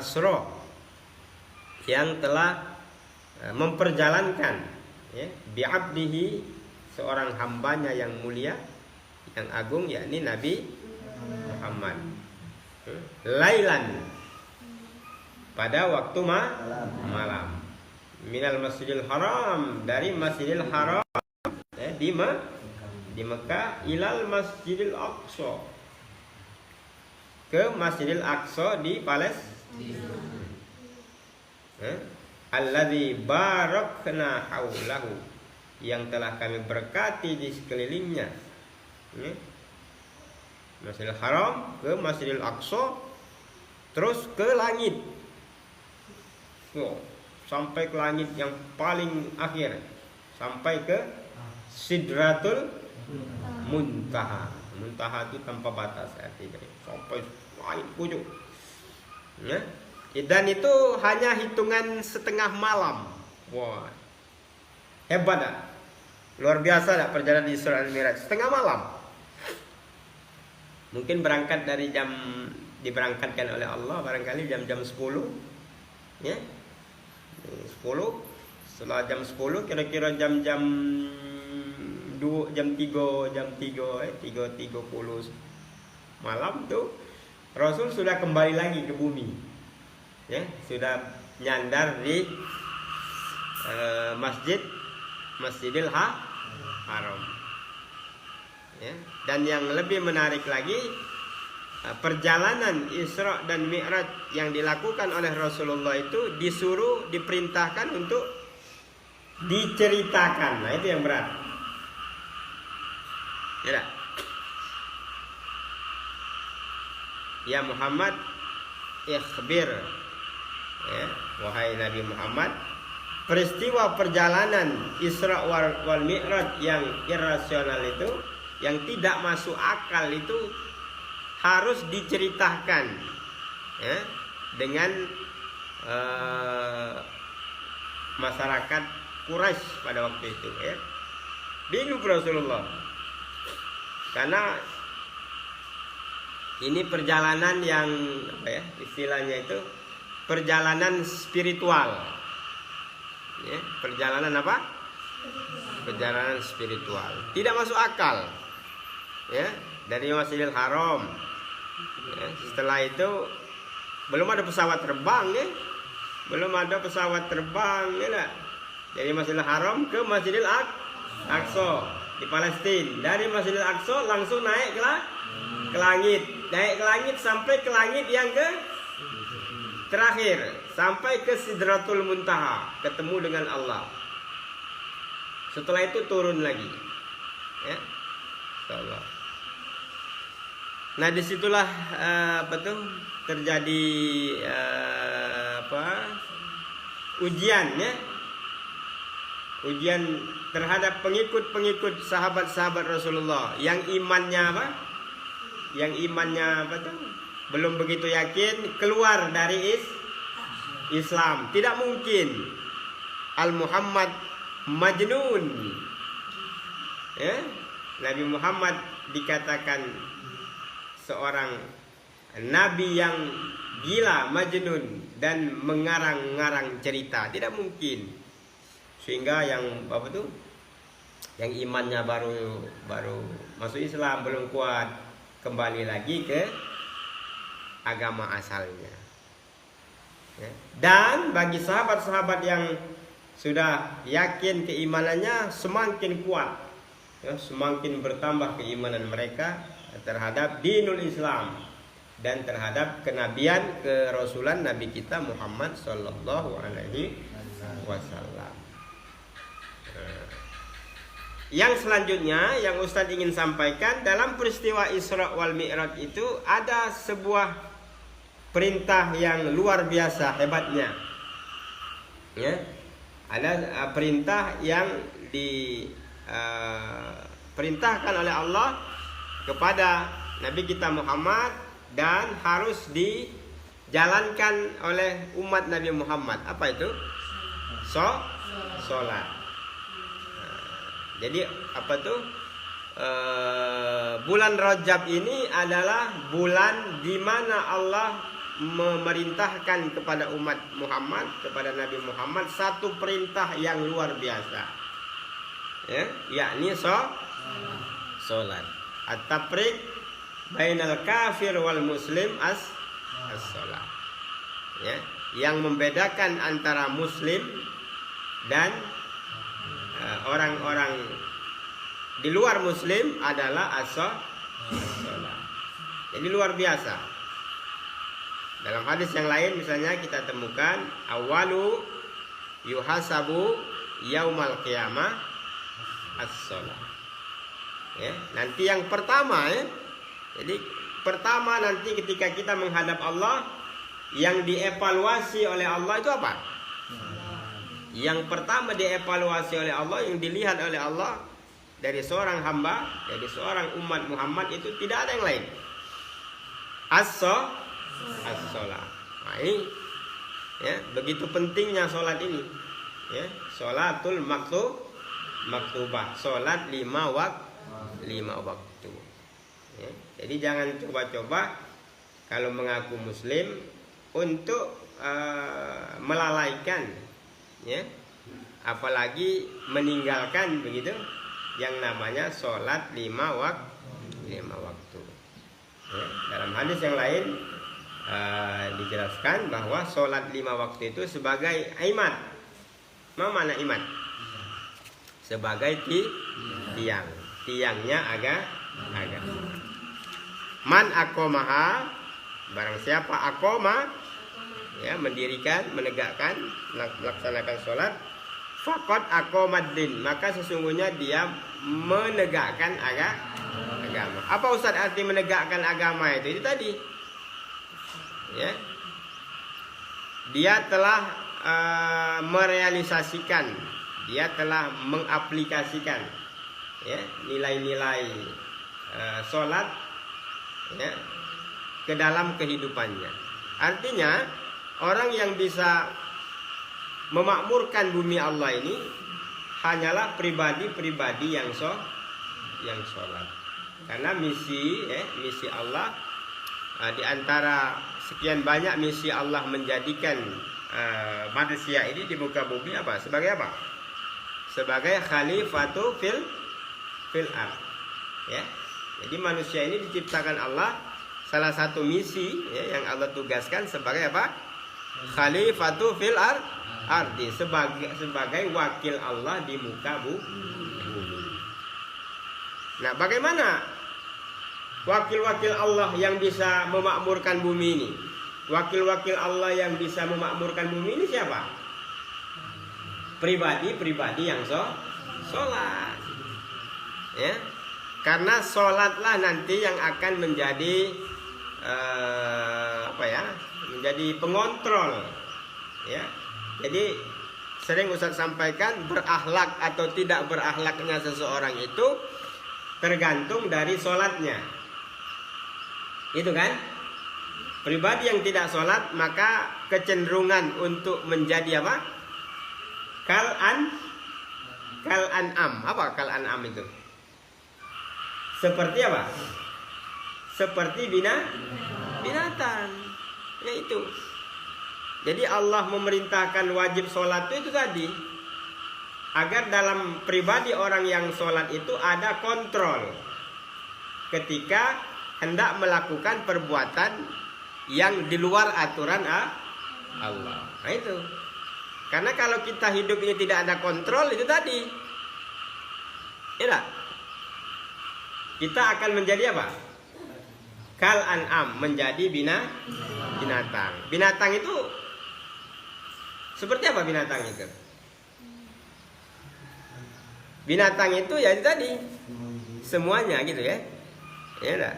asra yang telah memperjalankan bi'abdihi seorang hambanya yang mulia yang agung, yakni Nabi Muhammad, lailan pada waktu malam, minal masjidil haram, dari masjidil haram di Mekah, ilal masjidil aqsa, ke masjidil aqsa di Palestina, alladzi barakna haulahu, yang telah kami berkati di sekelilingnya. Masjidil Haram ke Masjidil Aqsa, terus ke langit, sampai ke langit yang paling akhir, sampai ke Sidratul Muntaha. Muntaha itu tanpa batas artinya, sampai langit ujung. Dan itu hanya hitungan setengah malam. Wah, hebat dah, luar biasa dah perjalanan Isra dan Mi'raj, setengah malam. Mungkin diberangkatkan oleh Allah barangkali jam-jam 10, ya, 10. Setelah jam 10 kira-kira jam-jam 2, jam 3 3:30 malam tuh Rasul sudah kembali lagi ke bumi, ya, sudah nyandar di Masjidil Haram, ya. Dan yang lebih menarik lagi, perjalanan Isra dan Mi'raj yang dilakukan oleh Rasulullah itu diperintahkan untuk diceritakan. Nah, itu yang berat, ya. Ya Muhammad, ikhbir, ya, wahai Nabi Muhammad, peristiwa perjalanan Isra wal Mi'raj yang irasional itu, yang tidak masuk akal itu harus diceritakan, ya, dengan masyarakat Quraisy pada waktu itu, ya. Bingung Rasulullah, karena ini perjalanan yang istilahnya itu perjalanan spiritual, ya, perjalanan apa? Perjalanan spiritual, tidak masuk akal, ya, dari Masjidil Haram, ya. Setelah itu belum ada pesawat terbang, ya, ya, dari Masjidil Haram ke Masjidil Aqsa di Palestina. Dari Masjidil Aqsa langsung naik ke langit, sampai ke langit yang terakhir, sampai ke Sidratul Muntaha, ketemu dengan Allah. Setelah itu turun lagi, ya, insyaallah. Nah, disitulah terjadi ujian, ya, ujian terhadap pengikut sahabat-sahabat Rasulullah yang imannya belum begitu yakin, keluar dari Islam. Tidak mungkin Al-Muhammad majnun, ya. Nabi Muhammad dikatakan seorang nabi yang gila, majnun, dan mengarang-ngarang cerita. Tidak mungkin. Sehingga yang yang imannya baru masuk Islam, belum kuat, kembali lagi ke agama asalnya, ya. Dan bagi sahabat-sahabat yang sudah yakin keimanannya, semakin kuat, ya, semakin bertambah keimanan mereka terhadap dinul Islam dan terhadap kenabian, kerasulan Nabi kita Muhammad sallallahu alaihi wasallam. Yang selanjutnya yang Ustadz ingin sampaikan, dalam peristiwa Isra wal Mi'raj itu ada sebuah perintah yang luar biasa hebatnya, ya. Ada perintah yang diperintahkan oleh Allah kepada Nabi kita Muhammad dan harus dijalankan oleh umat Nabi Muhammad. Apa itu? Sholat. Jadi bulan Rajab ini adalah bulan di mana Allah memerintahkan kepada umat Muhammad, kepada Nabi Muhammad satu perintah yang luar biasa, ya, yakni salat. At-tafriq bainal kafir wal muslim as-salat, ya, yang membedakan antara muslim dan orang-orang di luar muslim adalah as-salat. Jadi luar biasa. Dalam hadis yang lain misalnya kita temukan awalu yuhasabu yaumal qiyamah as-salat. Ya, nanti yang pertama, ya. Jadi pertama nanti ketika kita menghadap Allah, yang dievaluasi oleh Allah itu apa? Yang pertama dievaluasi oleh Allah, yang dilihat oleh Allah dari seorang hamba, dari seorang umat Muhammad itu tidak ada yang lain. As-salat. Nah, ini, ya, begitu pentingnya solat ini, ya, solatul maktubah, solat 5 waktu. Ya, jadi jangan coba-coba kalau mengaku muslim untuk melalaikan, ya, apalagi meninggalkan begitu yang namanya solat 5 waktu. Ya, dalam hadis yang lain dijelaskan bahwa sholat 5 waktu itu sebagai imat. Mana imat? Sebagai tiangnya agak. Man akomaha, barang siapa akoma, ya, mendirikan, menegakkan, melaksanakan sholat, faqad akomaddin, maka sesungguhnya dia menegakkan agama. Apa Ustaz arti menegakkan agama itu? Itu tadi, ya, dia telah merealisasikan, dia telah mengaplikasikan, ya, nilai-nilai sholat, ya, ke dalam kehidupannya. Artinya orang yang bisa memakmurkan bumi Allah ini hanyalah pribadi-pribadi yang sholat. Karena misi Allah, di antara sekian banyak misi Allah menjadikan manusia ini di muka bumi apa? Sebagai apa? Sebagai khalifatu fil ard. Ya. Jadi manusia ini diciptakan Allah, salah satu misi, ya, yang Allah tugaskan sebagai apa? Khalifatu fil ardi, sebagai wakil Allah di muka bumi. Nah, bagaimana wakil-wakil Allah yang bisa memakmurkan bumi ini? Wakil-wakil Allah yang bisa memakmurkan bumi ini siapa? Pribadi-pribadi yang sholat. Ya. Karena sholatlah nanti yang akan menjadi menjadi pengontrol. Ya. Jadi sering Ustaz sampaikan, berakhlak atau tidak berakhlaknya seseorang itu tergantung dari sholatnya. Itu kan? Pribadi yang tidak sholat maka kecenderungan untuk menjadi apa? Kal an'am. Apa kal an'am itu? Seperti apa? Seperti binatang. Ya itu. Jadi Allah memerintahkan wajib sholat itu tadi, agar dalam pribadi orang yang sholat itu ada kontrol ketika hendak melakukan perbuatan yang di luar aturan Allah. Nah itu. Karena kalau kita hidup ini tidak ada kontrol, itu tadi, ya, kita akan menjadi apa? Kal an'am, menjadi binatang. Binatang itu seperti apa binatang itu? Binatang itu ya itu tadi, semuanya gitu, ya. Ya enggak?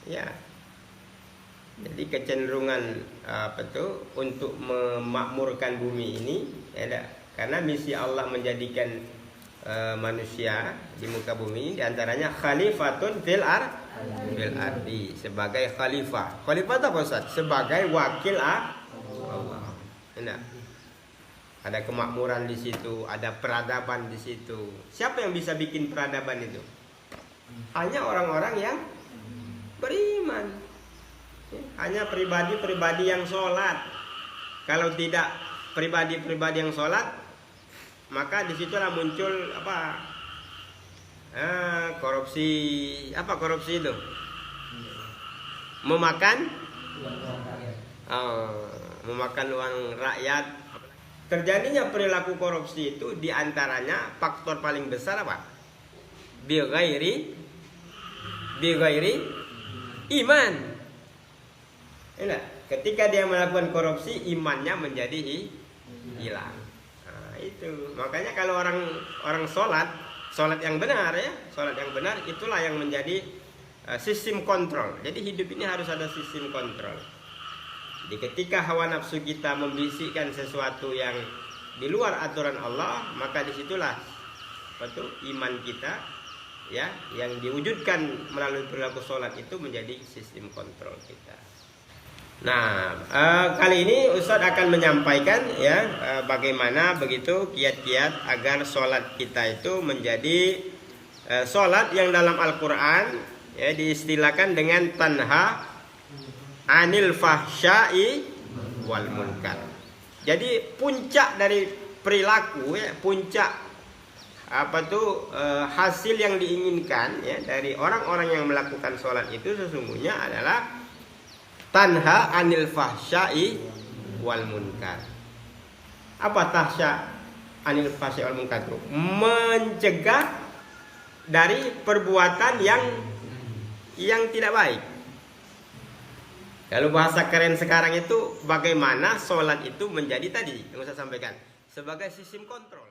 Ya. Jadi kecenderungan untuk memakmurkan bumi ini, ya enggak? Karena misi Allah menjadikan manusia di muka bumi diantaranya khalifatun fil ardi, sebagai khalifah. Khalifah apa Ustaz? Sebagai wakil Allah. Enggak? Ada kemakmuran di situ, ada peradaban di situ. Siapa yang bisa bikin peradaban itu? Hanya orang-orang yang beriman. Hanya pribadi-pribadi yang sholat. Kalau tidak pribadi-pribadi yang sholat, maka disitulah muncul korupsi. Apa korupsi itu? Memakan uang rakyat. Terjadinya perilaku korupsi itu diantaranya faktor paling besar apa? Bighairi iman. Ketika dia melakukan korupsi, imannya menjadi hilang. Nah, itu makanya kalau orang sholat yang benar ya, sholat yang benar itulah yang menjadi sistem kontrol. Jadi hidup ini harus ada sistem kontrol. Jadi ketika hawa nafsu kita membisikkan sesuatu yang di luar aturan Allah, maka disitulah iman kita ya yang diwujudkan melalui perilaku sholat itu menjadi sistem kontrol kita. Nah, kali ini Ustadz akan menyampaikan ya bagaimana begitu kiat-kiat agar sholat kita itu menjadi sholat yang dalam Al-Quran ya diistilahkan dengan tanha anil fahsya'i wal munkar. Jadi puncak dari perilaku ya, puncak hasil yang diinginkan ya dari orang-orang yang melakukan sholat itu sesungguhnya adalah tanha anil fahsya'i wal munkar. Apa tahsya anil fahsya'i wal munkar itu? Mencegah dari perbuatan yang tidak baik. Kalau bahasa keren sekarang itu bagaimana sholat itu menjadi tadi yang saya sampaikan sebagai sistem kontrol.